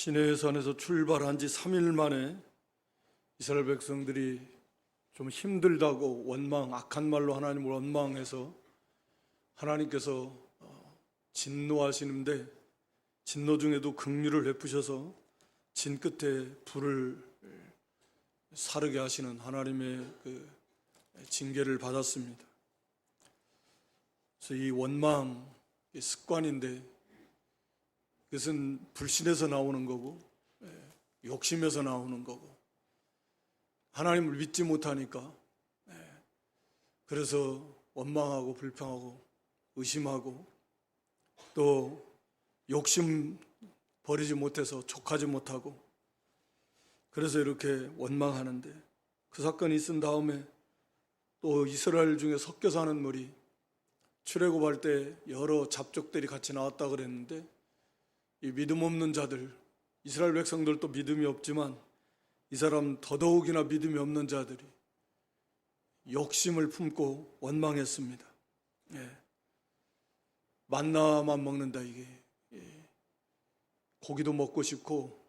시내의 산에서 출발한 지 3일 만에 이스라엘 백성들이 좀 힘들다고 악한 말로 하나님을 원망해서 하나님께서 진노하시는데, 진노 중에도 긍휼을 베푸셔서 진 끝에 불을 사르게 하시는 하나님의 그 징계를 받았습니다. 그래서 이 원망 습관인데, 그것은 불신에서 나오는 거고 욕심에서 나오는 거고, 하나님을 믿지 못하니까 그래서 원망하고 불평하고 의심하고, 또 욕심 버리지 못해서 족하지 못하고, 그래서 이렇게 원망하는데, 그 사건이 있은 다음에 또 이스라엘 중에 섞여 사는 무리, 출애굽할 때 여러 잡족들이 같이 나왔다 그랬는데, 이 믿음 없는 자들, 이스라엘 백성들도 믿음이 없지만 이 사람 더더욱이나 믿음이 없는 자들이 욕심을 품고 원망했습니다. 만나만 먹는다, 이게. 고기도 먹고 싶고,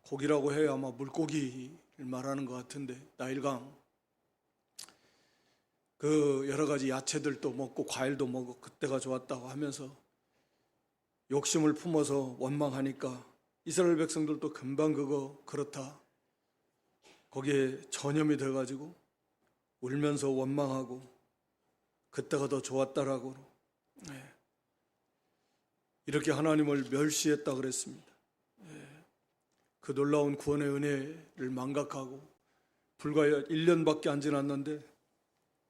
고기라고 해야 아마 물고기를 말하는 것 같은데, 나일강 그 여러 가지 야채들도 먹고 과일도 먹고 그때가 좋았다고 하면서 욕심을 품어서 원망하니까 이스라엘 백성들도 금방 그거 그렇다, 거기에 전염이 돼가지고 울면서 원망하고 그때가 더 좋았다라고 이렇게 하나님을 멸시했다 그랬습니다. 그 놀라운 구원의 은혜를 망각하고, 불과 1년밖에 안 지났는데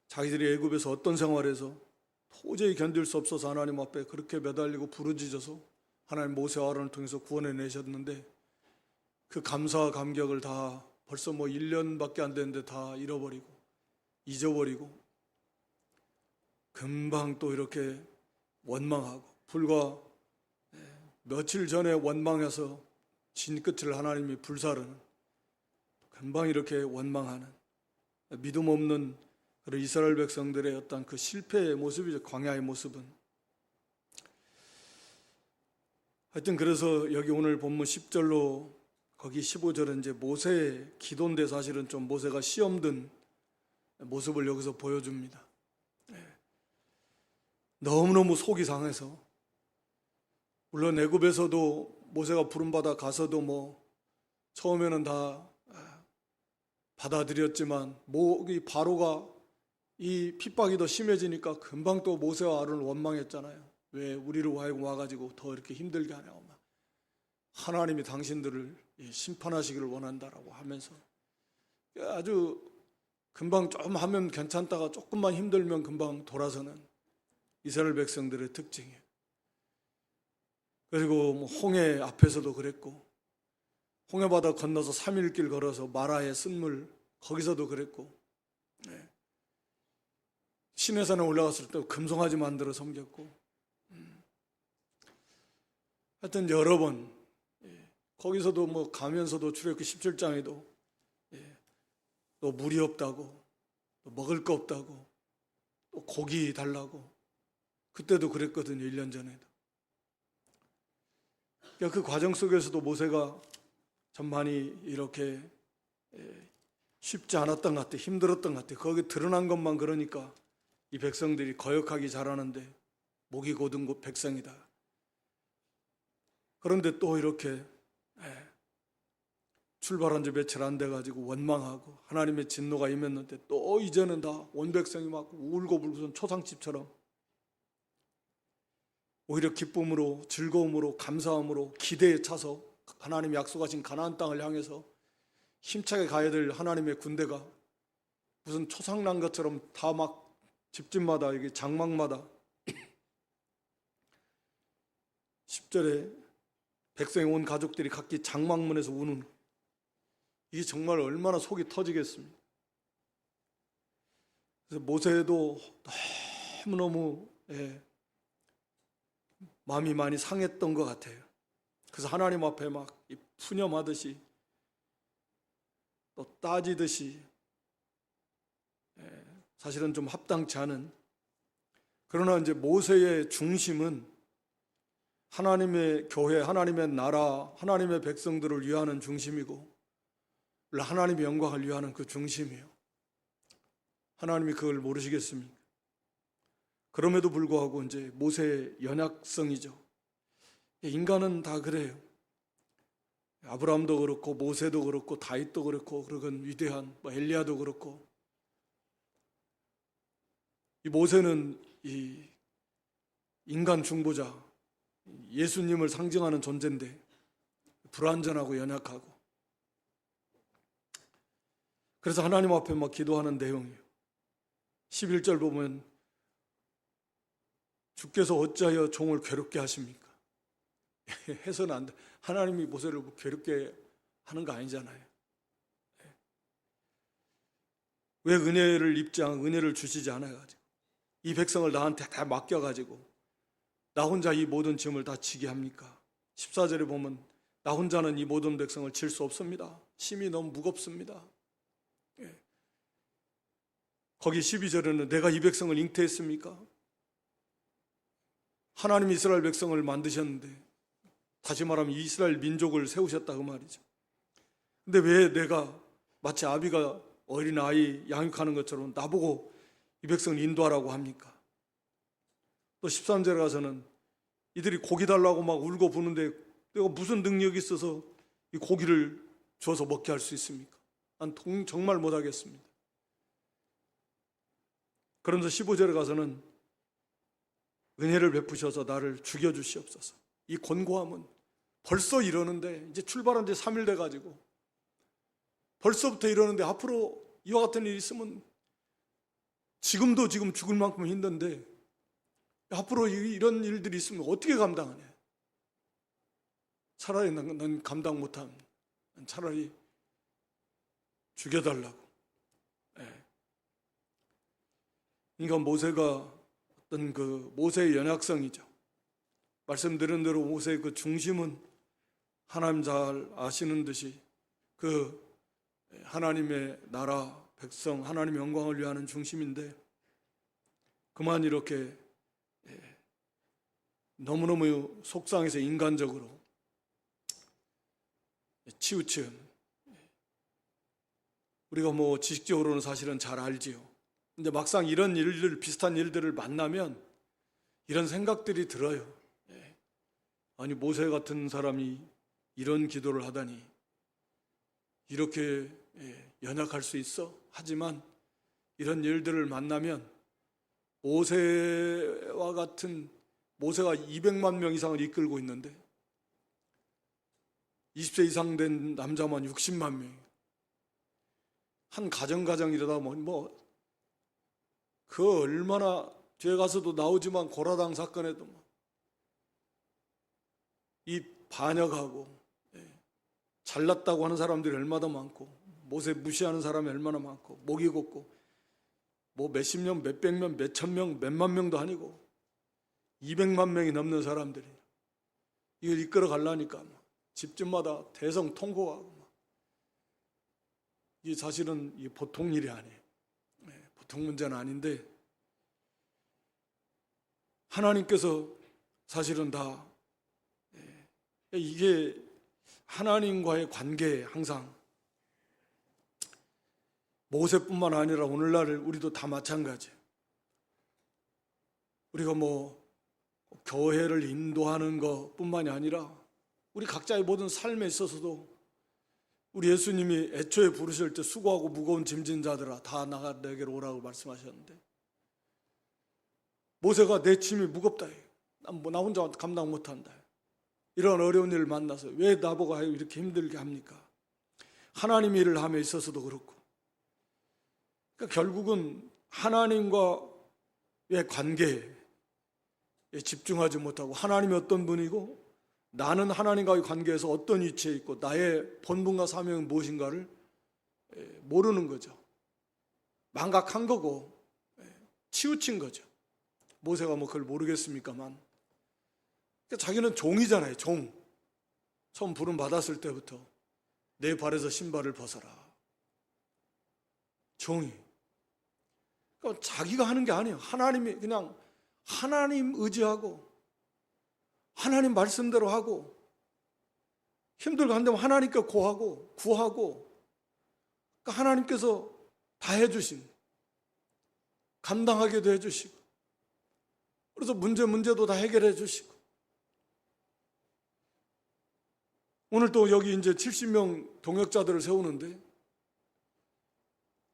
자기들이 애굽에서 어떤 생활에서 도저히 견딜 수 없어서 하나님 앞에 그렇게 매달리고 부르짖어서 하나님 모세와 아론을 통해서 구원해 내셨는데, 그 감사와 감격을 다 벌써 1년밖에 안 됐는데 다 잃어버리고 잊어버리고, 금방 또 이렇게 원망하고, 불과 며칠 전에 원망해서 진 끝을 하나님이 불사르는, 금방 이렇게 원망하는 믿음 없는 그런 이스라엘 백성들의 어떤 그 실패의 모습이죠. 광야의 모습은. 하여튼 그래서 여기 오늘 본문 10절로 거기 15절은 이제 모세의 기도인데, 사실은 좀 모세가 시험 든 모습을 여기서 보여줍니다. 너무너무 속이 상해서, 물론 애굽에서도 모세가 부름받아 가서도 처음에는 다 받아들였지만, 이 바로가 이 핍박이 더 심해지니까 금방 또 모세와 아론을 원망했잖아요. 왜 우리로 하여금 와가지고 더 이렇게 힘들게 하냐고, 하나님이 당신들을 심판하시기를 원한다라고 하면서 아주 금방 좀 하면 괜찮다가 조금만 힘들면 금방 돌아서는 이스라엘 백성들의 특징이에요. 그리고 홍해 앞에서도 그랬고, 홍해바다 건너서 3일 길 걸어서 마라의 쓴물 거기서도 그랬고, 시내산에 올라갔을 때 금송아지 만들어 섬겼고, 하여튼 여러 번 거기서도 가면서도 출애굽기 17장에도 또 물이 없다고, 또 먹을 거 없다고, 또 고기 달라고, 그때도 그랬거든요. 1년 전에도. 그 과정 속에서도 모세가 참 많이 이렇게 쉽지 않았던 것 같아요. 힘들었던 것 같아요. 거기 드러난 것만 그러니까 이 백성들이 거역하기 잘하는데 목이 고든 백성이다. 그런데 또 이렇게 출발한 지 며칠 안 돼가지고 원망하고 하나님의 진노가 임했는데, 또 이제는 다 온 백성이 막 울고 불고선 초상집처럼 오히려 기쁨으로, 즐거움으로, 감사함으로, 기대에 차서 하나님이 약속하신 가나안 땅을 향해서 힘차게 가야 될 하나님의 군대가 무슨 초상난 것처럼 다 막 집집마다, 이게 장막마다 10절에 백성의 온 가족들이 각기 장막문에서 우는, 이게 정말 얼마나 속이 터지겠습니까? 그래서 모세도 너무너무 마음이 많이 상했던 것 같아요. 그래서 하나님 앞에 막 푸념하듯이 또 따지듯이, 사실은 좀 합당치 않은, 그러나 이제 모세의 중심은 하나님의 교회, 하나님의 나라, 하나님의 백성들을 위하는 중심이고 하나님의 영광을 위하는 그 중심이에요. 하나님이 그걸 모르시겠습니까? 그럼에도 불구하고 이제 모세의 연약성이죠. 인간은 다 그래요. 아브라함도 그렇고 모세도 그렇고 다윗도 그렇고 그런 위대한 엘리야도 그렇고, 이 모세는 이 인간 중보자 예수님을 상징하는 존재인데 불완전하고 연약하고, 그래서 하나님 앞에 막 기도하는 내용이에요. 11절 보면 주께서 어찌하여 종을 괴롭게 하십니까? 해서는 안 돼. 하나님이 모세를 괴롭게 하는 거 아니잖아요. 왜 은혜를 주시지 않아가지고 이 백성을 나한테 다 맡겨가지고 나 혼자 이 모든 짐을 다 지게 합니까? 14절에 보면 나 혼자는 이 모든 백성을 질 수 없습니다. 심이 너무 무겁습니다. 거기 12절에는 내가 이 백성을 잉태했습니까? 하나님이 이스라엘 백성을 만드셨는데, 다시 말하면 이스라엘 민족을 세우셨다 그 말이죠. 근데 왜 내가 마치 아비가 어린아이 양육하는 것처럼 나보고 이 백성을 인도하라고 합니까? 또 13절에 가서는 이들이 고기 달라고 막 울고 부는데 내가 무슨 능력이 있어서 이 고기를 줘서 먹게 할 수 있습니까? 난 정말 못하겠습니다. 그러면서 15절에 가서는 은혜를 베푸셔서 나를 죽여주시옵소서. 이 곤고함은 벌써 이러는데, 이제 출발한 지 3일 돼가지고 벌써부터 이러는데 앞으로 이와 같은 일이 있으면 지금 죽을 만큼 힘든데 앞으로 이런 일들이 있으면 어떻게 감당하냐. 차라리 난 감당 못함. 차라리 죽여달라고. 그러니까 모세가 어떤 그 모세의 연약성이죠. 말씀드린 대로 모세의 그 중심은 하나님 잘 아시는 듯이 그 하나님의 나라, 백성, 하나님의 영광을 위하는 중심인데, 그만 이렇게 너무너무 속상해서 인간적으로 치우친, 우리가 뭐 지식적으로는 사실은 잘 알지요. 근데 막상 이런 일들, 비슷한 일들을 만나면 이런 생각들이 들어요. 아니, 모세 같은 사람이 이런 기도를 하다니, 이렇게 연약할 수 있어? 하지만 이런 일들을 만나면 모세가 200만 명 이상을 이끌고 있는데 20세 이상 된 남자만 60만 명, 한 가정 이러다 그 얼마나, 뒤에 가서도 나오지만 고라당 사건에도 이 반역하고 잘났다고 하는 사람들이 얼마나 많고, 모세 무시하는 사람이 얼마나 많고, 목이 곱고, 뭐 몇십 명, 몇백 명, 몇천 명, 몇만 명도 아니고 200만 명이 넘는 사람들이 이걸 이끌어 가려니까 집집마다 대성통곡하고, 이게 사실은 보통 일이 아니에요. 보통 문제는 아닌데, 하나님께서 사실은 다 이게 하나님과의 관계에 항상, 모세뿐만 아니라 오늘날 우리도 다 마찬가지예요. 우리가 교회를 인도하는 것뿐만이 아니라 우리 각자의 모든 삶에 있어서도 우리 예수님이 애초에 부르실 때 수고하고 무거운 짐진 자들아 다 내게로 오라고 말씀하셨는데, 모세가 내 짐이 무겁다, 나 혼자 감당 못한다, 이런 어려운 일을 만나서 왜 나보고 이렇게 힘들게 합니까? 하나님 일을 함에 있어서도 그렇고, 그러니까 결국은 하나님과의 관계에 집중하지 못하고, 하나님이 어떤 분이고 나는 하나님과의 관계에서 어떤 위치에 있고 나의 본분과 사명은 무엇인가를 모르는 거죠. 망각한 거고 치우친 거죠. 모세가 그걸 모르겠습니까만, 그러니까 자기는 종이잖아요. 종. 처음 부름 받았을 때부터 내 발에서 신발을 벗어라. 종이. 자기가 하는 게 아니에요. 하나님이 그냥 하나님 의지하고 하나님 말씀대로 하고, 힘들고 한다면 하나님께 구하고 그러니까 하나님께서 다 해주신, 감당하게도 해주시고, 그래서 문제도 다 해결해 주시고, 오늘 또 여기 이제 70명 동역자들을 세우는데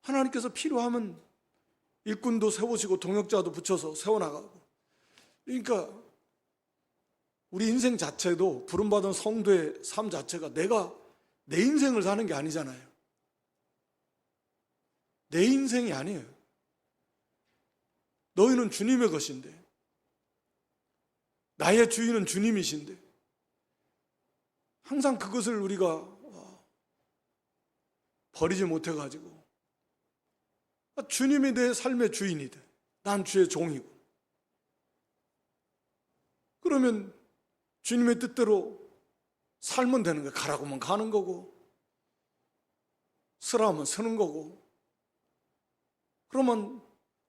하나님께서 필요하면 일꾼도 세우시고 동역자도 붙여서 세워나가고, 그러니까 우리 인생 자체도, 부름받은 성도의 삶 자체가 내가 내 인생을 사는 게 아니잖아요. 내 인생이 아니에요. 너희는 주님의 것인데, 나의 주인은 주님이신데, 항상 그것을 우리가 버리지 못해가지고 주님이 내 삶의 주인이다, 난 주의 종이고, 그러면 주님의 뜻대로 살면 되는 거야. 가라고 하면 가는 거고, 서라면 서는 거고. 그러면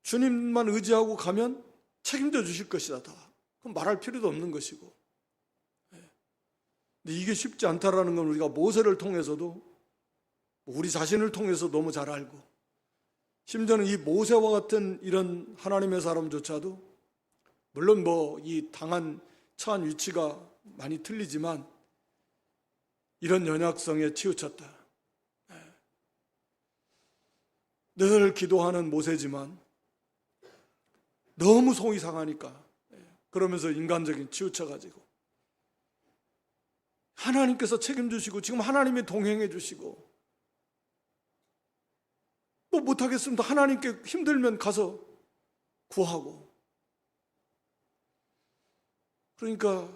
주님만 의지하고 가면 책임져 주실 것이다. 다. 그럼 말할 필요도 없는 것이고. 근데 이게 쉽지 않다라는 건 우리가 모세를 통해서도, 우리 자신을 통해서 너무 잘 알고, 심지어는 이 모세와 같은 이런 하나님의 사람조차도, 물론 뭐 이 당한 처한 위치가 많이 틀리지만 이런 연약성에 치우쳤다. 늘 기도하는 모세지만 너무 속이 상하니까, 그러면서 인간적인 치우쳐가지고 하나님께서 책임주시고, 지금 하나님이 동행해 주시고, 뭐 못하겠으면 하나님께 힘들면 가서 구하고. 그러니까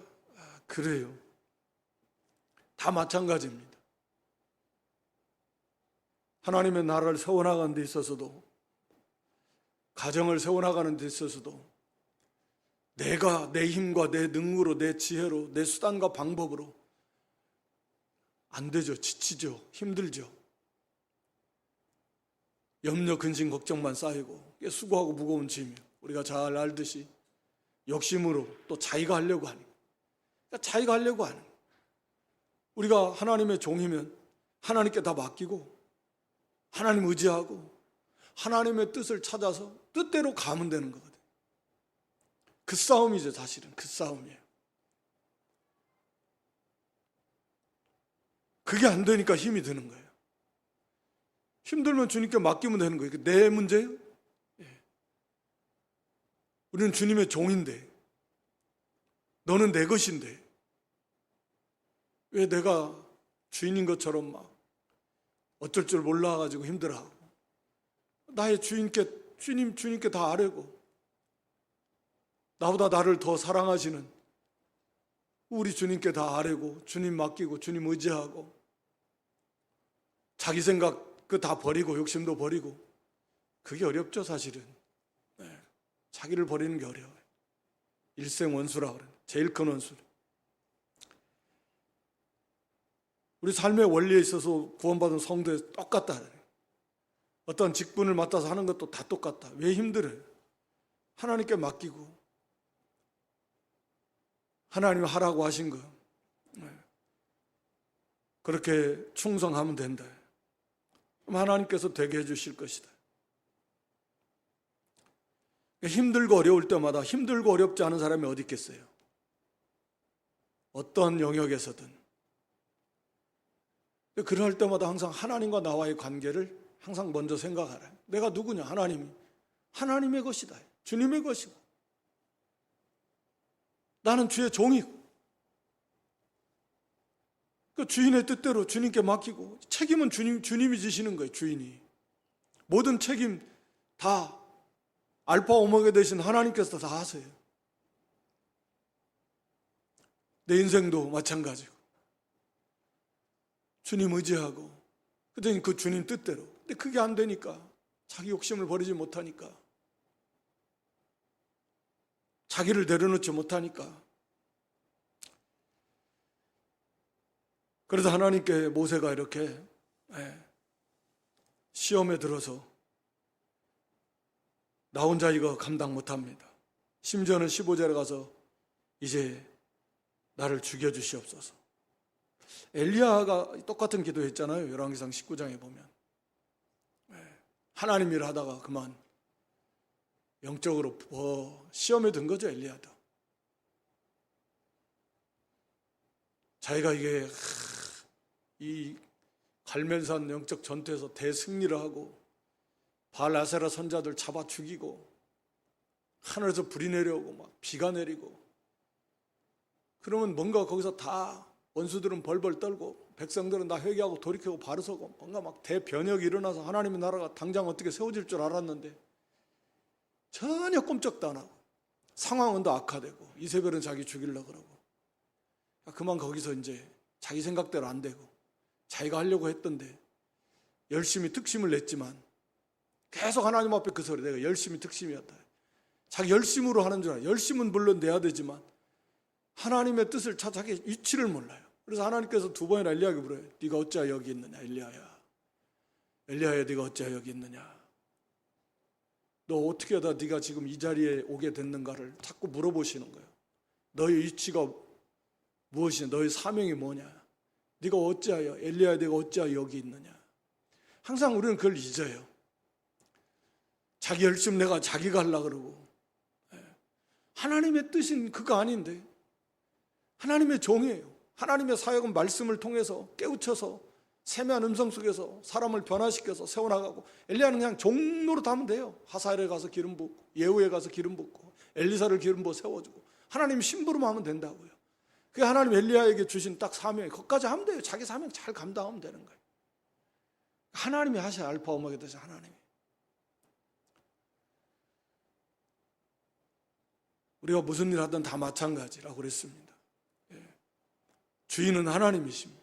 그래요. 다 마찬가지입니다. 하나님의 나라를 세워나가는 데 있어서도, 가정을 세워나가는 데 있어서도 내가 내 힘과 내 능으로, 내 지혜로, 내 수단과 방법으로 안 되죠. 지치죠. 힘들죠. 염려, 근심, 걱정만 쌓이고, 수고하고 무거운 짐이요. 우리가 잘 알듯이 욕심으로 또 자기가 하려고 하는, 그러니까 자기가 하려고 하는. 우리가 하나님의 종이면 하나님께 다 맡기고, 하나님 의지하고, 하나님의 뜻을 찾아서 뜻대로 가면 되는 거거든요. 그 싸움이죠. 사실은 그 싸움이에요. 그게 안 되니까 힘이 드는 거예요. 힘들면 주님께 맡기면 되는 거예요. 내 문제예요? 우리는 주님의 종인데, 너는 내 것인데, 왜 내가 주인인 것처럼 막 어쩔 줄 몰라가지고 힘들어하고, 나의 주님께 다 아뢰고, 나보다 나를 더 사랑하시는 우리 주님께 다 아뢰고, 주님 맡기고, 주님 의지하고, 자기 생각 그 다 버리고, 욕심도 버리고. 그게 어렵죠. 사실은 자기를 버리는 게 어려워요. 일생 원수라 그래요. 제일 큰 원수. 우리 삶의 원리에 있어서 구원받은 성도에 똑같다. 어떤 직분을 맡아서 하는 것도 다 똑같다. 왜 힘들어요? 하나님께 맡기고, 하나님이 하라고 하신 거 그렇게 충성하면 된다. 그럼 하나님께서 되게 해주실 것이다. 힘들고 어려울 때마다, 힘들고 어렵지 않은 사람이 어디 있겠어요? 어떤 영역에서든. 그럴 때마다 항상 하나님과 나와의 관계를 항상 먼저 생각하라. 내가 누구냐? 하나님의 것이다. 주님의 것이고, 나는 주의 종이고, 그 주인의 뜻대로 주님께 맡기고, 책임은 주님이 지시는 거예요. 주인이 모든 책임 다 알파 오메가 되신 하나님께서 다 하세요. 내 인생도 마찬가지고, 주님 의지하고, 그랬더니 그 주님 뜻대로. 근데 그게 안 되니까, 자기 욕심을 버리지 못하니까, 자기를 내려놓지 못하니까. 그래서 하나님께 모세가 이렇게 시험에 들어서 나 혼자 이거 감당 못합니다. 심지어는 15절에 가서 이제 나를 죽여주시옵소서. 엘리야가 똑같은 기도했잖아요. 열왕기상 19장에 보면. 하나님 일 하다가 그만 영적으로 시험에 든 거죠. 엘리야도. 자기가 이게 이 갈멜산 영적 전투에서 대승리를 하고 바알 아세라 선자들 잡아 죽이고 하늘에서 불이 내려오고 막 비가 내리고, 그러면 뭔가 거기서 다 원수들은 벌벌 떨고 백성들은 다 회개하고 돌이키고 바로 서고 뭔가 막 대변혁이 일어나서 하나님의 나라가 당장 어떻게 세워질 줄 알았는데 전혀 꼼짝도 안 하고 상황은 더 악화되고 이세벨은 자기 죽이려고 그러고, 그만 거기서 이제 자기 생각대로 안 되고 자기가 하려고 했던데 열심히 특심을 냈지만 계속 하나님 앞에 그 소리, 내가 열심히 특심이었다. 자기 열심으로 하는 줄 알아요. 열심은 물론 내야 되지만 하나님의 뜻을 자기 위치를 몰라요. 그래서 하나님께서 두 번이나 엘리야에게 물어요. 네가 어찌하여 여기 있느냐. 엘리야야 네가 어찌하여 여기 있느냐. 너 어떻게 하다 네가 지금 이 자리에 오게 됐는가를 자꾸 물어보시는 거예요. 너의 위치가 무엇이냐, 너의 사명이 뭐냐, 네가 어찌하여, 엘리야야 네가 어찌하여 여기 있느냐. 항상 우리는 그걸 잊어요. 자기 열심 내가 자기가 하려고 그러고, 하나님의 뜻은 그거 아닌데 하나님의 종이에요. 하나님의 사역은 말씀을 통해서 깨우쳐서 세미한 음성 속에서 사람을 변화시켜서 세워나가고, 엘리야는 그냥 종로로 하면 돼요. 하사엘에 가서 기름 붓고 예후에 가서 기름 붓고 엘리사를 기름 부어 세워주고 하나님 심부름 하면 된다고요. 그게 하나님 엘리야에게 주신 딱 사명이에요. 그것까지 하면 돼요. 자기 사명 잘 감당하면 되는 거예요. 하나님이 하셔야 알파 오메가 되죠. 하나님이. 우리가 무슨 일 하든 다 마찬가지라고 그랬습니다. 주인은 하나님이십니다.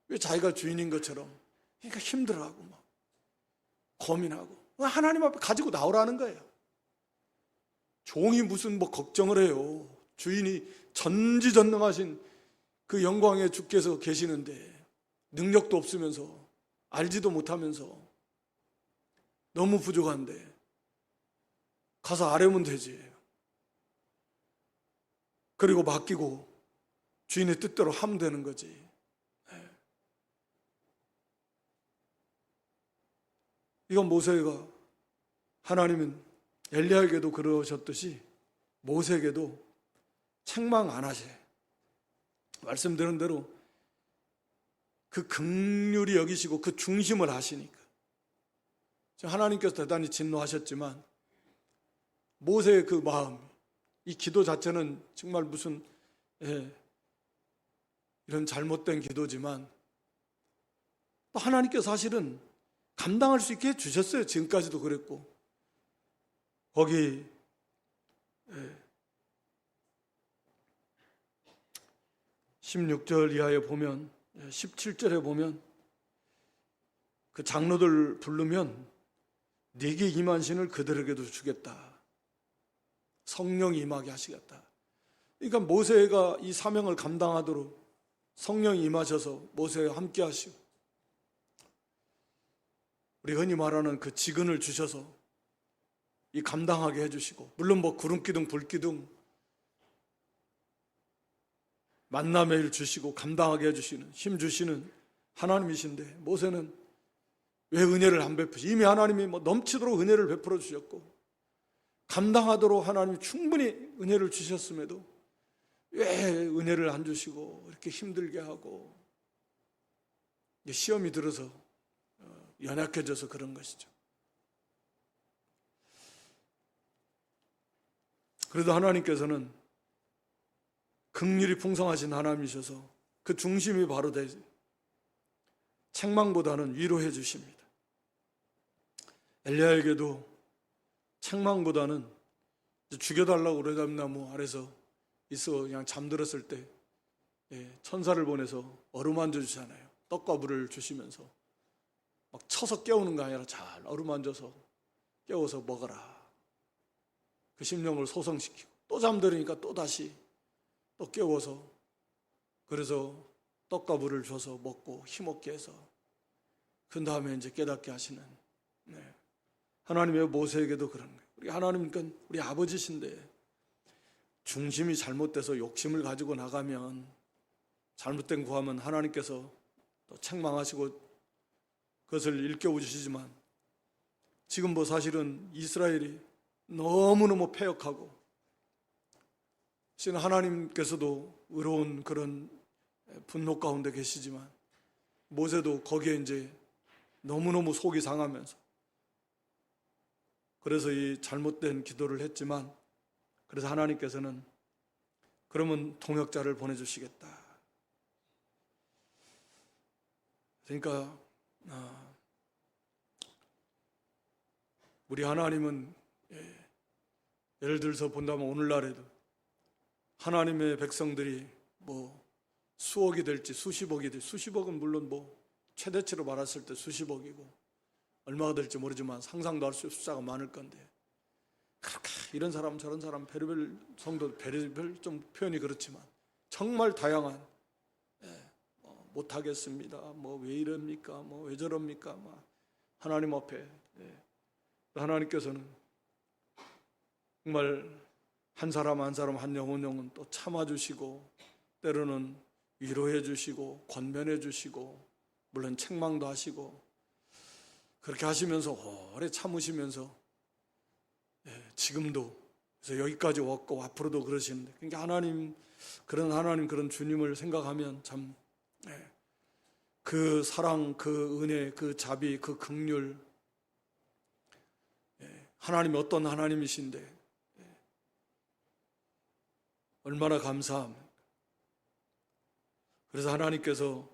왜 자기가 주인인 것처럼 그러니까 힘들어하고 막 고민하고 하나님 앞에 가지고 나오라는 거예요. 종이 무슨 뭐 걱정을 해요. 주인이 전지전능하신 그 영광의 주께서 계시는데 능력도 없으면서 알지도 못하면서 너무 부족한데 가서 아뢰면 되지. 그리고 맡기고 주인의 뜻대로 하면 되는 거지. 이건 모세가, 하나님은 엘리야에게도 그러셨듯이 모세에게도 책망 안 하셔. 말씀드린 대로 그 긍휼히 여기시고 그 중심을 하시니까. 하나님께서 대단히 진노하셨지만 모세의 그 마음, 이 기도 자체는 정말 무슨 이런 잘못된 기도지만 또 하나님께서 사실은 감당할 수 있게 해주셨어요. 지금까지도 그랬고. 거기 16절 이하에 보면, 17절에 보면 그 장로들 부르면 네게 임한 신을 그들에게도 주겠다. 성령이 임하게 하시겠다. 그러니까 모세가 이 사명을 감당하도록 성령이 임하셔서 모세와 함께 하시고, 우리 흔히 말하는 그 직은을 주셔서 이 감당하게 해주시고, 물론 뭐 구름기둥 불기둥 만남의 일 주시고 감당하게 해주시는, 힘 주시는 하나님이신데 모세는 왜 은혜를 안 베푸시? 이미 하나님이 뭐 넘치도록 은혜를 베풀어 주셨고 감당하도록 하나님이 충분히 은혜를 주셨음에도 왜 은혜를 안 주시고 이렇게 힘들게 하고, 시험이 들어서 연약해져서 그런 것이죠. 그래도 하나님께서는 긍휼이 풍성하신 하나님이셔서 그 중심이 바로 되지, 책망보다는 위로해 주십니다. 엘리야에게도 책망보다는 죽여달라고 오레담나무 아래서 있어 그냥 잠들었을 때 천사를 보내서 어루만져 주잖아요. 떡과 물을 주시면서 막 쳐서 깨우는 거 아니라 잘 어루만져서 깨워서 먹어라. 그 심령을 소성시키고 또 잠들으니까 또 다시 또 깨워서, 그래서 떡과 물을 줘서 먹고 힘없게 해서 그 다음에 이제 깨닫게 하시는, 하나님의 모세에게도 그런 거예요. 우리 하나님은 우리 아버지신데 중심이 잘못돼서 욕심을 가지고 나가면, 잘못된 구하면 하나님께서 또 책망하시고 그것을 일깨워 주시지만, 지금 뭐 사실은 이스라엘이 너무너무 패역하고, 신 하나님께서도 의로운 그런 분노 가운데 계시지만, 모세도 거기에 이제 너무너무 속이 상하면서, 그래서 이 잘못된 기도를 했지만, 그래서 하나님께서는 그러면 동역자를 보내주시겠다. 그러니까 우리 하나님은 예를 들어서 본다면 오늘날에도 하나님의 백성들이 뭐 수억이 될지 수십억이 될지, 수십억은 물론 뭐 최대치로 말했을 때 수십억이고 얼마가 될지 모르지만 상상도 할 수 없을 숫자가 많을 건데, 그렇게 이런 사람 저런 사람 별의별 성도, 별의별 좀 표현이 그렇지만 정말 다양한, 못하겠습니다, 뭐 왜 이럽니까, 뭐 왜 저럽니까, 막 하나님 앞에 하나님께서는 정말 한 사람 한 사람, 한 영혼 또 참아주시고, 때로는 위로해 주시고 권면해 주시고, 물론 책망도 하시고, 그렇게 하시면서 오래 참으시면서 지금도 그래서 여기까지 왔고 앞으로도 그러시는데, 그러니까 하나님 그런 주님을 생각하면 참 그 사랑, 그 은혜, 그 자비, 그 긍휼, 하나님이 어떤 하나님이신데 얼마나 감사합니까. 그래서 하나님께서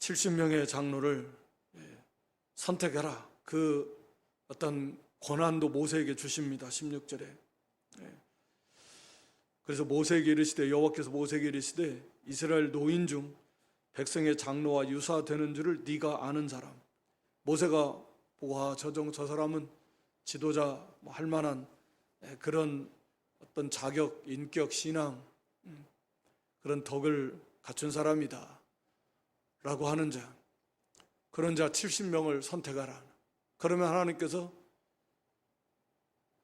70명의 장로를 선택해라, 그 어떤 권한도 모세에게 주십니다. 16절에. 그래서 모세에게 이르시되, 여호와께서 모세에게 이르시되, 이스라엘 노인 중 백성의 장로와 유사되는 줄을 네가 아는 사람. 모세가 보아, 저 사람은 지도자 할 만한 그런 어떤 자격, 인격, 신앙, 그런 덕을 갖춘 사람이다 라고 하는 자, 그런 자 70명을 선택하라. 그러면 하나님께서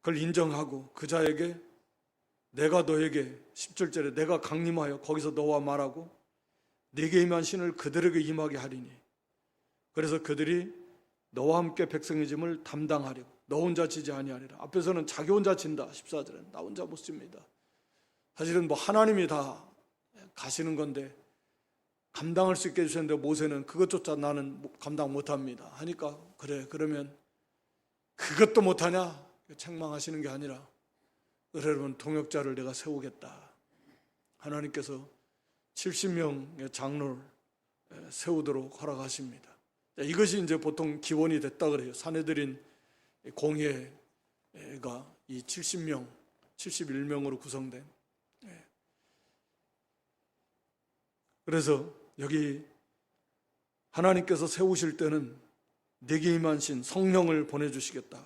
그걸 인정하고 그 자에게 내가 너에게, 17절에 내가 강림하여 거기서 너와 말하고 네게 임한 신을 그들에게 임하게 하리니, 그래서 그들이 너와 함께 백성의 짐을 담당하려고 너 혼자 지지 아니하리라. 앞에서는 자기 혼자 진다, 14절에는 나 혼자 못 집니다. 사실은 뭐 하나님이 다 가시는 건데 감당할 수 있게 해주셨는데, 모세는 그것조차 나는 감당 못합니다 하니까, 그래 그러면 그것도 못하냐 책망하시는 게 아니라, 여러분 동역자를 내가 세우겠다. 하나님께서 70명의 장로를 세우도록 허락하십니다. 이것이 이제 보통 기원이 됐다 그래요. 산헤드린 공회가 이 70명, 71명으로 구성된. 그래서 여기 하나님께서 세우실 때는 내게 임한 신, 성령을 보내주시겠다.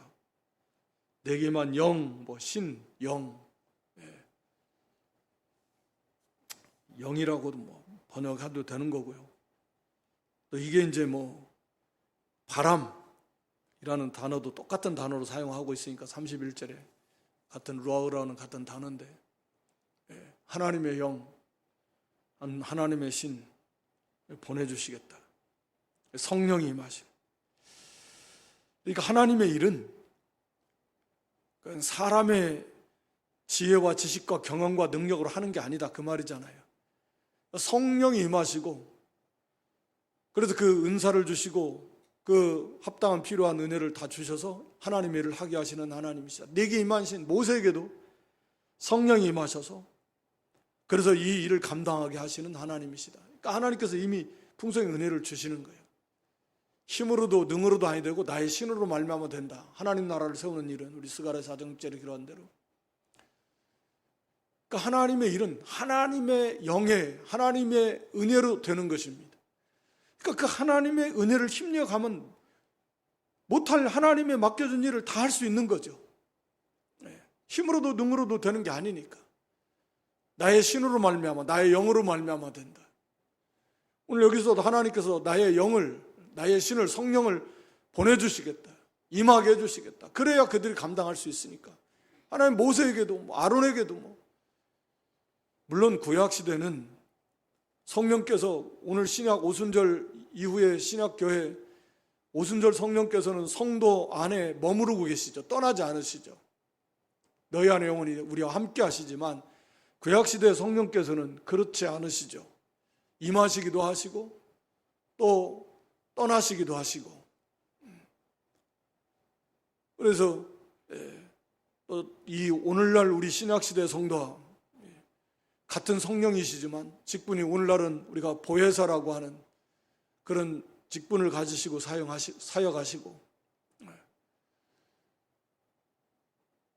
내게 임한 영, 뭐 신, 영, 영이라고도 뭐 번역해도 되는 거고요. 또 이게 이제 뭐 바람이라는 단어도 똑같은 단어로 사용하고 있으니까 31절에 같은 루아흐라는 같은 단어인데, 하나님의 영, 하나님의 신 보내주시겠다. 성령이 임하시고. 그러니까 하나님의 일은 사람의 지혜와 지식과 경험과 능력으로 하는 게 아니다, 그 말이잖아요. 성령이 임하시고, 그래서 그 은사를 주시고 그 합당한 필요한 은혜를 다 주셔서 하나님의 일을 하게 하시는 하나님이시다. 내게 임하신 모세에게도 성령이 임하셔서 그래서 이 일을 감당하게 하시는 하나님이시다. 그러니까 하나님께서 이미 풍성히 은혜를 주시는 거예요. 힘으로도 능으로도 아니 되고 나의 신으로 말미암아 된다. 하나님 나라를 세우는 일은 우리 스가랴 4장절에 기록한 대로. 그러니까 하나님의 일은 하나님의 영에, 하나님의 은혜로 되는 것입니다. 그러니까 그 하나님의 은혜를 힘내어가면 못할 하나님의 맡겨준 일을 다 할 수 있는 거죠. 힘으로도 능으로도 되는 게 아니니까. 나의 신으로 말미암아, 나의 영으로 말미암아 된다. 오늘 여기서도 하나님께서 나의 영을, 나의 신을, 성령을 보내주시겠다, 임하게 해주시겠다. 그래야 그들이 감당할 수 있으니까 하나님 모세에게도 아론에게도 물론 구약 시대는 성령께서 오늘 신약 오순절 이후에 신약 교회 오순절 성령께서는 성도 안에 머무르고 계시죠. 떠나지 않으시죠. 너희 안에 영원히 우리와 함께 하시지만 구약 시대의 성령께서는 그렇지 않으시죠. 임하시기도 하시고 또 떠나시기도 하시고. 그래서 또 이 오늘날 우리 신약 시대 성도와 같은 성령이시지만 직분이 오늘날은 우리가 보혜사라고 하는 그런 직분을 가지시고 사역하시고,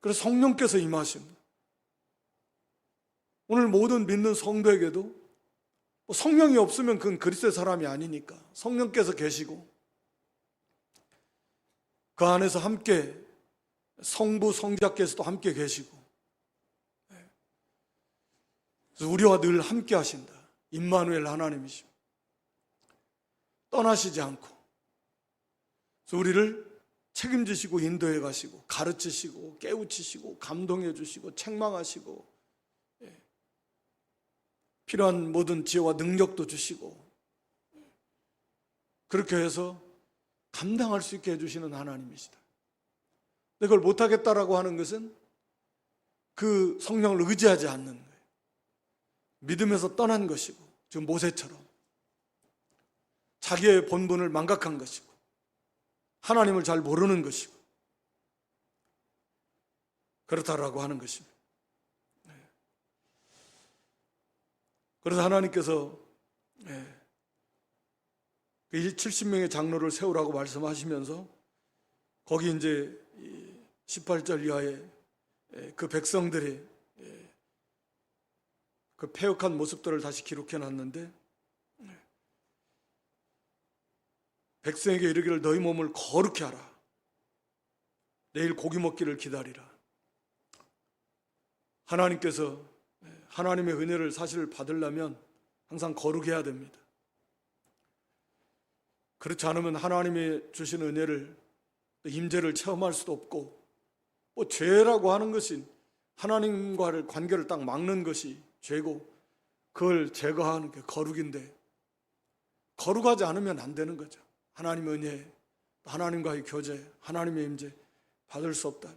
그래서 성령께서 임하십니다. 오늘 모든 믿는 성도에게도 성령이 없으면 그건 그리스도의 사람이 아니니까 성령께서 계시고 그 안에서 함께 성부 성자께서도 함께 계시고, 그래서 우리와 늘 함께 하신다. 임마누엘 하나님이십니다. 떠나시지 않고 그래서 우리를 책임지시고 인도해 가시고 가르치시고 깨우치시고 감동해 주시고 책망하시고 필요한 모든 지혜와 능력도 주시고 그렇게 해서 감당할 수 있게 해주시는 하나님이시다. 그걸 못하겠다라고 하는 것은 그 성령을 의지하지 않는 거예요. 믿음에서 떠난 것이고 지금 모세처럼 자기의 본분을 망각한 것이고 하나님을 잘 모르는 것이고 그렇다라고 하는 것입니다. 그래서 하나님께서 70명의 장로를 세우라고 말씀하시면서 거기 이제 18절 이하에 그 백성들이 그 패역한 모습들을 다시 기록해 놨는데, 백성에게 이르기를 너희 몸을 거룩히 하라. 내일 고기 먹기를 기다리라. 하나님께서 하나님의 은혜를 사실 받으려면 항상 거룩해야 됩니다. 그렇지 않으면 하나님이 주시는 은혜를 임재를 체험할 수도 없고, 죄라고 하는 것이 하나님과의 관계를 딱 막는 것이 죄고 그걸 제거하는 게 거룩인데 거룩하지 않으면 안 되는 거죠. 하나님의 은혜, 하나님과의 교제, 하나님의 임재 받을 수 없다.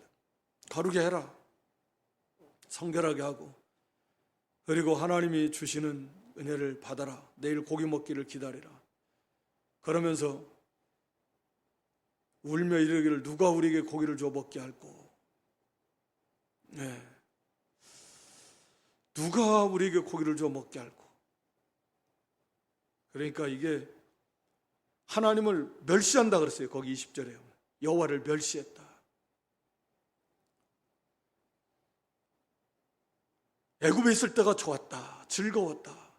거룩히 해라. 성결하게 하고 그리고 하나님이 주시는 은혜를 받아라. 내일 고기 먹기를 기다리라. 그러면서 울며 이르기를 누가 우리에게 고기를 줘 먹게 할꼬. 누가 우리에게 고기를 줘 먹게 할꼬. 그러니까 이게 하나님을 멸시한다 그랬어요. 거기 20절에 여호와를 멸시했다. 애굽에 있을 때가 좋았다. 즐거웠다.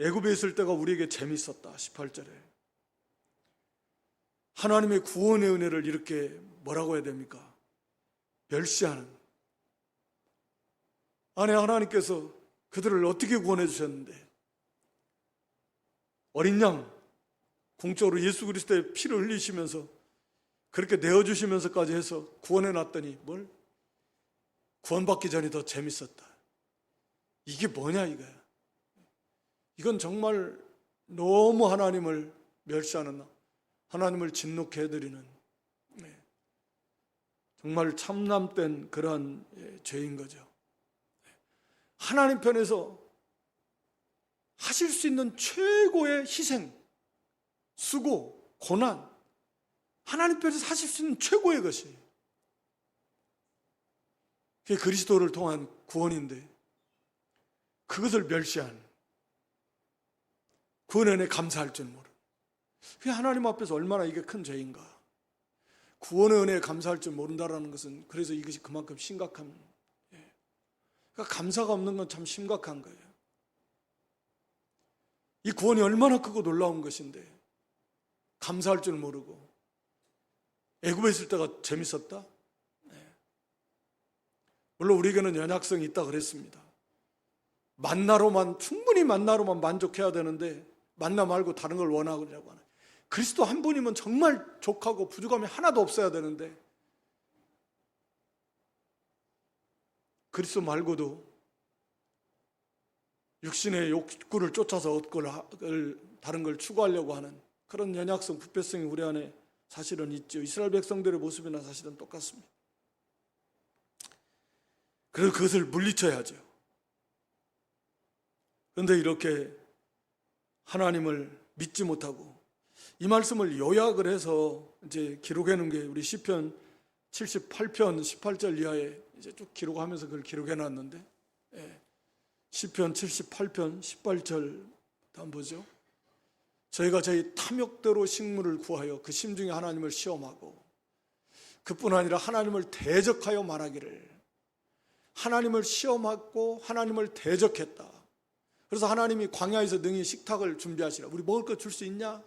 애굽에 있을 때가 우리에게 재밌었다. 18절에 하나님의 구원의 은혜를 이렇게 뭐라고 해야 됩니까? 멸시하는. 아니, 하나님께서 그들을 어떻게 구원해 주셨는데 어린 양 공적으로 예수 그리스도의 피를 흘리시면서 그렇게 내어주시면서까지 해서 구원해 놨더니 뭘? 구원받기 전이 더 재밌었다. 이게 뭐냐 이거야. 이건 정말 너무 하나님을 멸시하는, 하나님을 진노케 해드리는 정말 참남된 그러한 죄인 거죠. 하나님 편에서 하실 수 있는 최고의 희생, 수고, 고난, 하나님 편에서 하실 수 있는 최고의 것이 그게 그리스도를 통한 구원인데 그것을 멸시한, 구원의 은혜에 감사할 줄 모르는, 그게 하나님 앞에서 얼마나 이게 큰 죄인가. 구원의 은혜에 감사할 줄 모른다라는 것은 그래서 이것이 그만큼 심각한, 그러니까 감사가 없는 건 참 심각한 거예요. 이 구원이 얼마나 크고 놀라운 것인데 감사할 줄 모르고 애굽에 있을 때가 재밌었다? 물론 우리에게는 연약성이 있다 그랬습니다. 만나로만, 충분히 만나로만 만족해야 되는데 만나 말고 다른 걸 원하려고 하는, 그리스도 한 분이면 정말 족하고 부족함이 하나도 없어야 되는데 그리스도 말고도 육신의 욕구를 쫓아서 다른 걸 추구하려고 하는 그런 연약성, 부패성이 우리 안에 사실은 있죠. 이스라엘 백성들의 모습이나 사실은 똑같습니다. 그래서 그것을 물리쳐야죠. 그런데 이렇게 하나님을 믿지 못하고, 이 말씀을 요약을 해서 이제 기록해 놓은 게 우리 시편 78편 18절 이하에 이제 쭉 기록하면서 그걸 기록해 놨는데, 시편 78편 18절 한번 보죠. 저희가 저희 탐욕대로 식물을 구하여 그 심중에 하나님을 시험하고, 그뿐 아니라 하나님을 대적하여 말하기를, 하나님을 시험하고 하나님을 대적했다. 그래서 하나님이 광야에서 능히 식탁을 준비하시라. 우리 먹을 거 줄 수 있냐?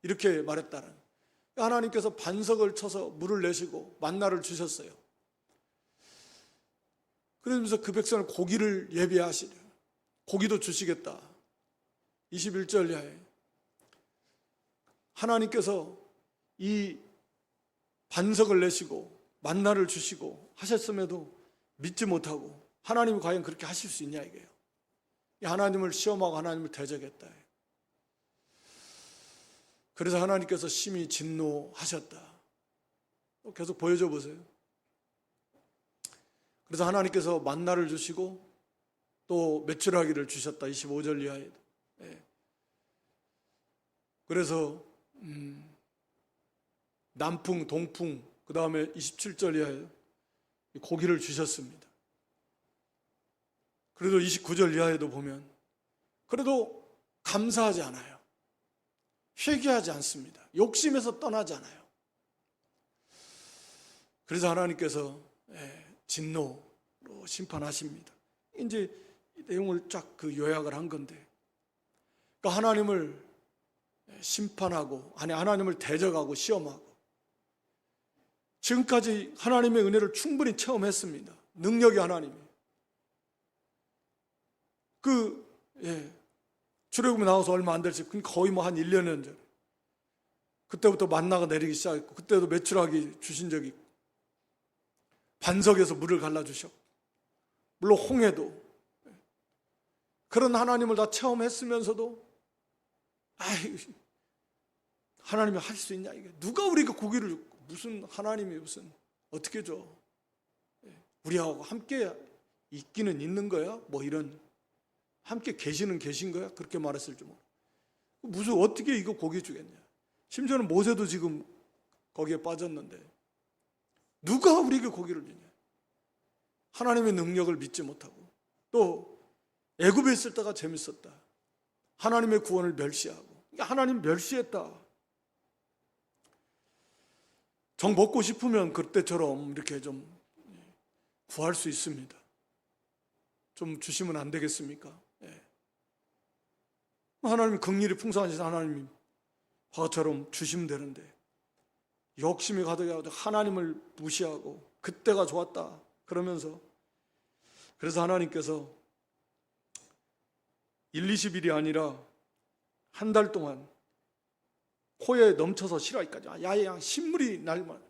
이렇게 말했다는. 하나님께서 반석을 쳐서 물을 내시고 만나를 주셨어요. 그러면서 그 백성을 고기를 예비하시려. 고기도 주시겠다. 21절 이하에 하나님께서 이 반석을 내시고 만나를 주시고 하셨음에도 믿지 못하고, 하나님이 과연 그렇게 하실 수 있냐 이게요. 하나님을 시험하고 하나님을 대적했다. 그래서 하나님께서 심히 진노하셨다. 계속 보여줘 보세요. 그래서 하나님께서 만나를 주시고 또 메추라기를 주셨다. 25절 이하에. 그래서 남풍, 동풍, 그 다음에 27절 이하에 고기를 주셨습니다. 그래도 29절 이하에도 보면 그래도 감사하지 않아요. 회개하지 않습니다. 욕심에서 떠나지 않아요. 그래서 하나님께서 진노로 심판하십니다. 이제 내용을 쫙 그 요약을 한 건데, 그러니까 하나님을 심판하고 하나님을 대적하고 시험하고, 지금까지 하나님의 은혜를 충분히 체험했습니다. 능력이 하나님이. 출애굽에 나와서 얼마 안 됐지. 거의 한 1년 전에. 그때부터 만나가 내리기 시작했고, 그때도 메추라기 주신 적이 있고, 반석에서 물을 갈라주셨고, 물론 홍해도. 그런 하나님을 다 체험했으면서도 하나님이 할 수 있냐 이게. 누가 우리가 고기를 줍고, 무슨 하나님이 무슨 어떻게 줘. 우리하고 함께 있기는 있는 거야? 뭐 이런, 함께 계시는 계신 거야? 그렇게 말했을 줄 모르고, 무슨 어떻게 이거 고기 주겠냐. 심지어는 모세도 지금 거기에 빠졌는데 누가 우리에게 고기를 주냐. 하나님의 능력을 믿지 못하고, 또 애굽에 있을 때가 재밌었다. 하나님의 구원을 멸시하고. 하나님 멸시했다. 정 먹고 싶으면 그때처럼 이렇게 좀 구할 수 있습니다. 좀 주시면 안 되겠습니까? 하나님이 긍휼이 풍성하신 하나님이 화처럼 주시면 되는데, 욕심이 가득해서 하나님을 무시하고 그때가 좋았다 그러면서, 그래서 하나님께서 1, 20일이 아니라 한 달 동안 코에 넘쳐서 싫어하기까지, 야양 신물이 날만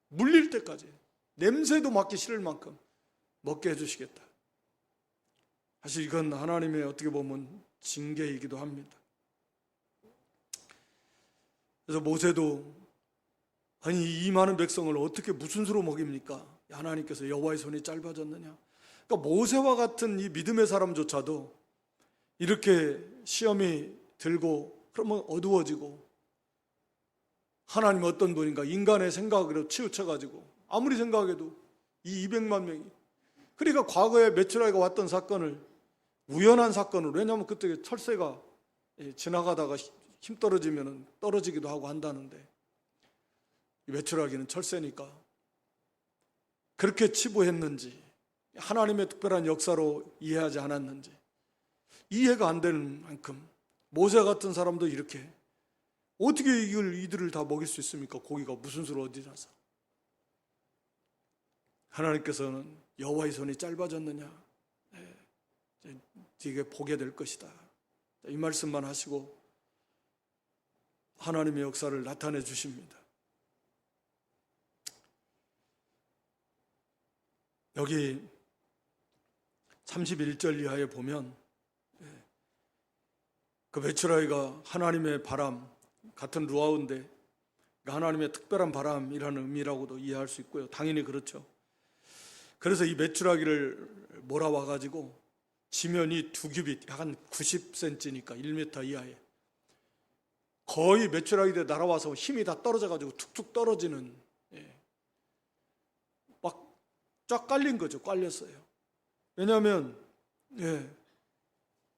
물릴 때까지 냄새도 맡기 싫을 만큼 먹게 해주시겠다. 사실 이건 하나님의 어떻게 보면 징계이기도 합니다. 그래서 모세도 아니 이 많은 백성을 어떻게 무슨 수로 먹입니까? 하나님께서 여호와의 손이 짧아졌느냐. 그러니까 모세와 같은 이 믿음의 사람조차도 이렇게 시험이 들고 그러면 어두워지고, 하나님 어떤 분인가 인간의 생각으로 치우쳐가지고 아무리 생각해도 이 200만 명이, 그러니까 과거에 메추라기가 왔던 사건을 우연한 사건으로, 왜냐하면 그때 철새가 지나가다가 힘 떨어지면 떨어지기도 하고 한다는데, 메추라기는 철새니까 그렇게 치부했는지, 하나님의 특별한 역사로 이해하지 않았는지 이해가 안 되는 만큼, 모세 같은 사람도 이렇게 어떻게 이들을 다 먹일 수 있습니까? 고기가 무슨 수로 어디 나서. 하나님께서는 여호와의 손이 짧아졌느냐, 네게 보게 될 것이다, 이 말씀만 하시고 하나님의 역사를 나타내 주십니다. 여기 31절 이하에 보면 그 메추라기가 하나님의 바람 같은 루아우인데 하나님의 특별한 바람이라는 의미라고도 이해할 수 있고요. 당연히 그렇죠. 그래서 이 메추라기를 몰아와가지고 지면이 2규빗, 약 한 90cm니까 1m 이하에 거의 메추라기들이 날아와서 힘이 다 떨어져가지고 툭툭 떨어지는, 막 쫙 깔린 거죠. 깔렸어요. 왜냐하면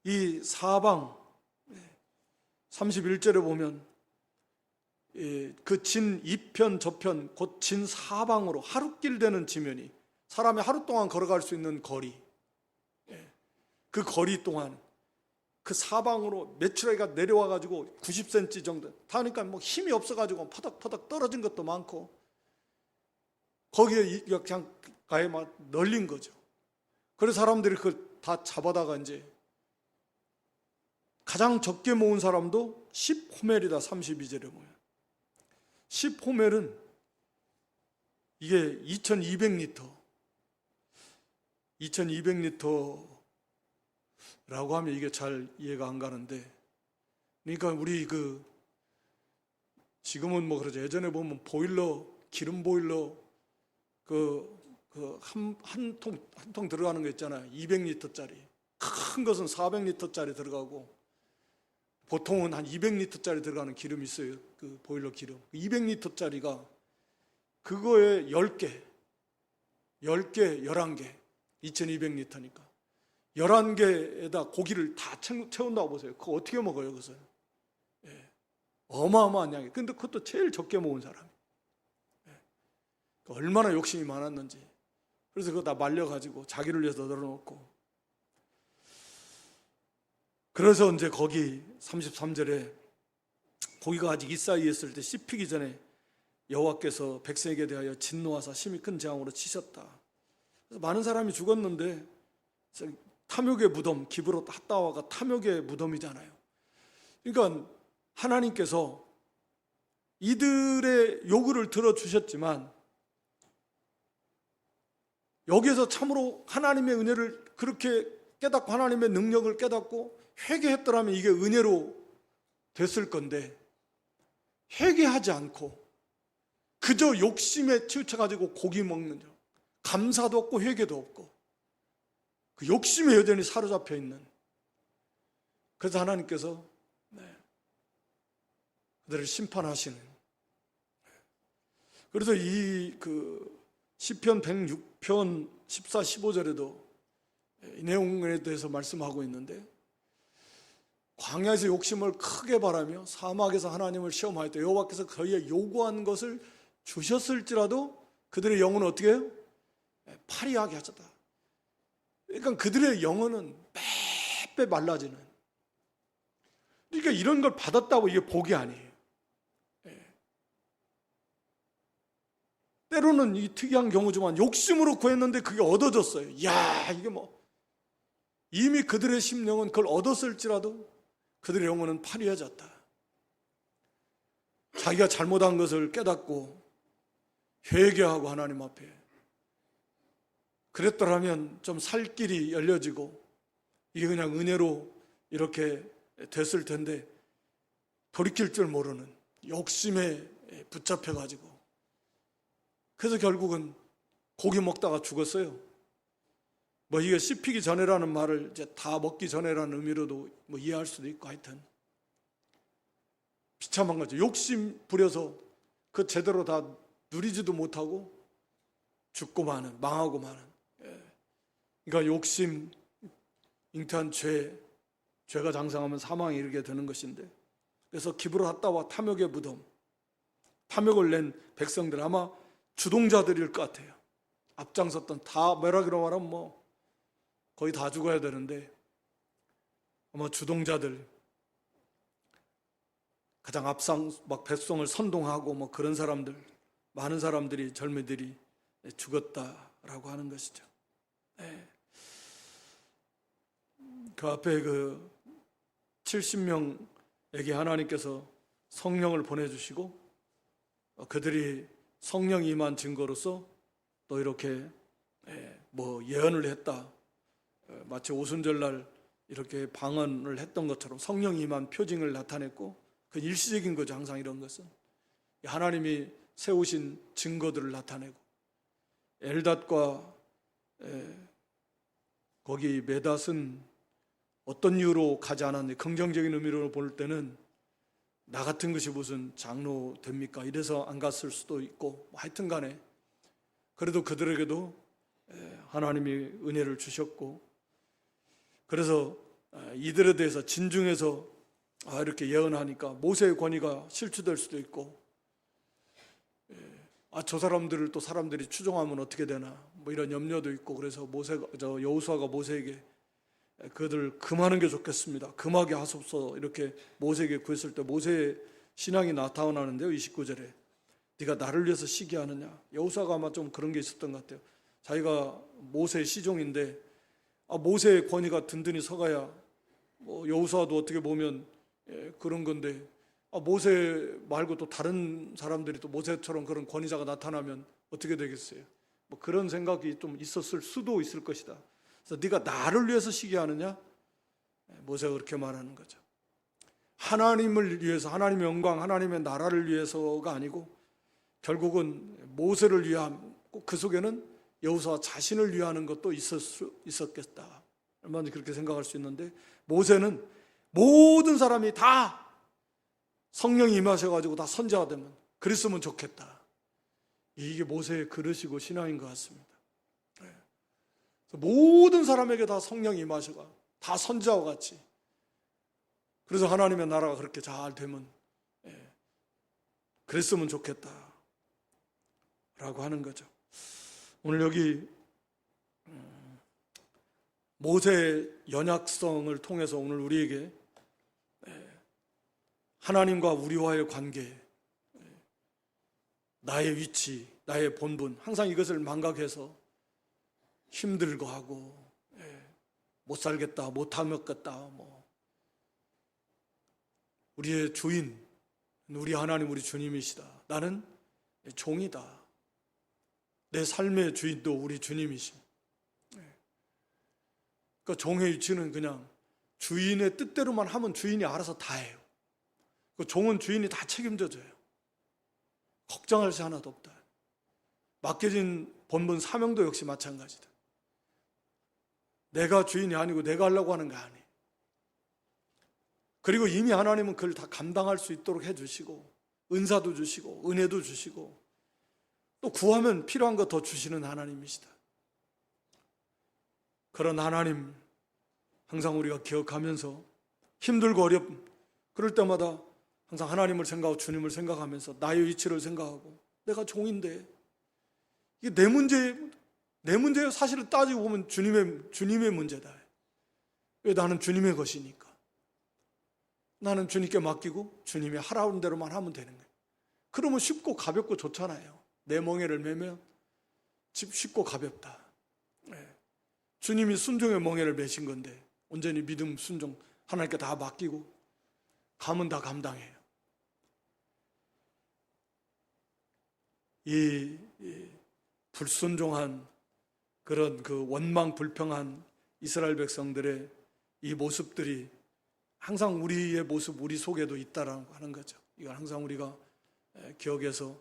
이 사방 31절에 보면 그 진 2편 저편 곧 진 사방으로 하루길 되는 지면이, 사람이 하루 동안 걸어갈 수 있는 거리, 그 거리 동안 그 사방으로 메추라기가 내려와가지고 90cm 정도 타니까 뭐 힘이 없어가지고 퍼덕퍼덕 떨어진 것도 많고 거기에 그냥 가에 막 널린 거죠. 그래서 사람들이 그걸 다 잡아다가 이제 가장 적게 모은 사람도 10호멜이다. 32절에 보면 10호멜은 이게 2200리터 라고 하면 이게 잘 이해가 안 가는데, 그러니까 우리 지금은 뭐 그러죠. 예전에 보면 보일러, 기름 보일러 한 통 들어가는 거 있잖아요. 200리터짜리. 큰 것은 400리터짜리 들어가고 보통은 한 200리터짜리 들어가는 기름이 있어요. 그 보일러 기름. 200리터짜리가 그거에 10개, 11개, 2200리터니까 11개에다 고기를 다 채운다고 보세요. 그거 어떻게 먹어요, 그것을? 어마어마한 양이. 근데 그것도 제일 적게 모은 사람이. 얼마나 욕심이 많았는지. 그래서 그거 다 말려가지고 자기를 위해서 널어놓고. 그래서 이제 거기 33절에 고기가 아직 이사이에 있을 때 씹히기 전에 여호와께서 백성에게 대하여 진노하사 심히 큰 재앙으로 치셨다. 그래서 많은 사람이 죽었는데 탐욕의 무덤, 기브롯 핫다와가 탐욕의 무덤이잖아요. 그러니까 하나님께서 이들의 요구를 들어주셨지만 여기에서 참으로 하나님의 은혜를 그렇게 깨닫고 하나님의 능력을 깨닫고 회개했더라면 이게 은혜로 됐을 건데 회개하지 않고 그저 욕심에 치우쳐가지고 고기 먹는 점, 감사도 없고 회개도 없고 그 욕심에 여전히 사로잡혀 있는, 그래서 하나님께서 그들을 심판하시는. 그래서 이 시편 106편 14, 15절에도 이 내용에 대해서 말씀하고 있는데, 광야에서 욕심을 크게 바라며 사막에서 하나님을 시험하였다. 여호와께서 그의 요구한 것을 주셨을지라도 그들의 영혼은 어떻게 해요? 파리하게 하셨다. 그러니까 그들의 영혼은 빼빼 말라지는. 그러니까 이런 걸 받았다고 이게 복이 아니에요. 때로는 이 특이한 경우지만 욕심으로 구했는데 그게 얻어졌어요. 이야, 이게 뭐 이미 그들의 심령은 그걸 얻었을지라도 그들의 영혼은 파리해졌다. 자기가 잘못한 것을 깨닫고 회개하고 하나님 앞에 그랬더라면 좀 살 길이 열려지고 이게 그냥 은혜로 이렇게 됐을 텐데 돌이킬 줄 모르는 욕심에 붙잡혀가지고 그래서 결국은 고기 먹다가 죽었어요. 뭐 이게 씹히기 전에라는 말을 이제 다 먹기 전에라는 의미로도 뭐 이해할 수도 있고, 하여튼 비참한 거죠. 욕심 부려서 그 제대로 다 누리지도 못하고 죽고 마는, 망하고 마는. 그러니까 욕심, 잉태한 죄가 장성하면 사망에 이르게 되는 것인데, 그래서 기브롯 핫다와 탐욕의 무덤, 탐욕을 낸 백성들 아마 주동자들일 것 같아요. 앞장섰던, 다 메라기로 말하면 뭐 거의 다 죽어야 되는데 아마 주동자들, 가장 앞상 막 백성을 선동하고 뭐 그런 사람들, 많은 사람들이, 젊은이들이 죽었다라고 하는 것이죠. 그 앞에 70명에게 하나님께서 성령을 보내주시고 그들이 성령이 임한 증거로서 또 이렇게 뭐 예언을 했다, 마치 오순절날 이렇게 방언을 했던 것처럼 성령이 임한 표징을 나타냈고, 그 일시적인 거죠. 항상 이런 것은 하나님이 세우신 증거들을 나타내고, 엘닷과 거기 메닷은 어떤 이유로 가지 않았는지, 긍정적인 의미로 볼 때는 나 같은 것이 무슨 장로 됩니까? 이래서 안 갔을 수도 있고, 하여튼 간에 그래도 그들에게도 하나님이 은혜를 주셨고, 그래서 이들에 대해서 진중해서 이렇게 예언하니까 모세의 권위가 실추될 수도 있고, 저 사람들을 또 사람들이 추종하면 어떻게 되나, 뭐 이런 염려도 있고, 그래서 여호수아가 모세에게 그들 금하는 게 좋겠습니다, 금하게 하소서, 이렇게 모세에게 구했을 때 모세의 신앙이 나타나는데요. 29절에 네가 나를 위해서 시기하느냐. 여호수아가 아마 좀 그런 게 있었던 것 같아요. 자기가 모세의 시종인데 모세의 권위가 든든히 서가야, 뭐 여호수아도 어떻게 보면 그런 건데, 모세 말고 또 다른 사람들이 또 모세처럼 그런 권위자가 나타나면 어떻게 되겠어요? 뭐 그런 생각이 좀 있었을 수도 있을 것이다. 그래서 네가 나를 위해서 시기하느냐? 모세가 그렇게 말하는 거죠. 하나님을 위해서, 하나님의 영광, 하나님의 나라를 위해서가 아니고 결국은 모세를 위한, 그 속에는 여호수아 자신을 위하는 것도 있었겠다. 얼마든지 그렇게 생각할 수 있는데, 모세는 모든 사람이 다 성령이 임하셔가지고 다 선지자가 되면 그랬으면 좋겠다. 이게 모세의 그릇이고 신앙인 것 같습니다. 모든 사람에게 다 성령이 임하셔가 다 선지자와 같이, 그래서 하나님의 나라가 그렇게 잘 되면 그랬으면 좋겠다 라고 하는 거죠. 오늘 여기 모세의 연약성을 통해서 오늘 우리에게 하나님과 우리와의 관계, 나의 위치, 나의 본분, 항상 이것을 망각해서 힘들고 하고 못 살겠다, 못 하겠다, 뭐 우리의 주인, 우리 하나님, 우리 주님이시다. 나는 종이다. 내 삶의 주인도 우리 주님이시. 그러니까 종의 위치는 그냥 주인의 뜻대로만 하면 주인이 알아서 다 해요. 그 종은 주인이 다 책임져줘요. 걱정할 수 하나도 없다. 맡겨진 본분 사명도 역시 마찬가지다. 내가 주인이 아니고 내가 하려고 하는 거 아니에요. 그리고 이미 하나님은 그걸 다 감당할 수 있도록 해주시고, 은사도 주시고 은혜도 주시고, 또 구하면 필요한 거 더 주시는 하나님이시다. 그런 하나님 항상 우리가 기억하면서, 힘들고 그럴 때마다 항상 하나님을 생각하고 주님을 생각하면서 나의 위치를 생각하고, 내가 종인데 이게 내 문제예요. 사실을 따지고 보면 주님의 문제다. 왜? 나는 주님의 것이니까. 나는 주님께 맡기고 주님이 하라는 대로만 하면 되는 거예요. 그러면 쉽고 가볍고 좋잖아요. 내 멍에를 매면 쉽고 가볍다. 주님이 순종의 멍에를 매신 건데 온전히 믿음, 순종 하나님께 다 맡기고 가면 다 감당해요. 이 불순종한 그런 그 원망 불평한 이스라엘 백성들의 이 모습들이 항상 우리의 모습, 우리 속에도 있다라고 하는 거죠. 이건 항상 우리가 기억해서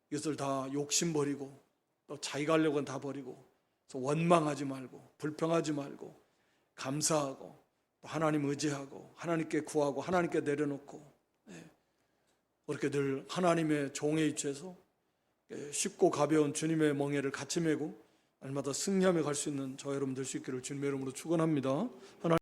이것을 다 욕심 버리고, 또 자기가 하려고 다 버리고, 원망하지 말고 불평하지 말고 감사하고, 또 하나님 의지하고 하나님께 구하고 하나님께 내려놓고, 그렇게 늘 하나님의 종의 위치에서 쉽고 가벼운 주님의 멍에를 같이 메고 날마다 승리하며 갈 수 있는 저 여러분 될 수 있기를 주님의 이름으로 축원합니다.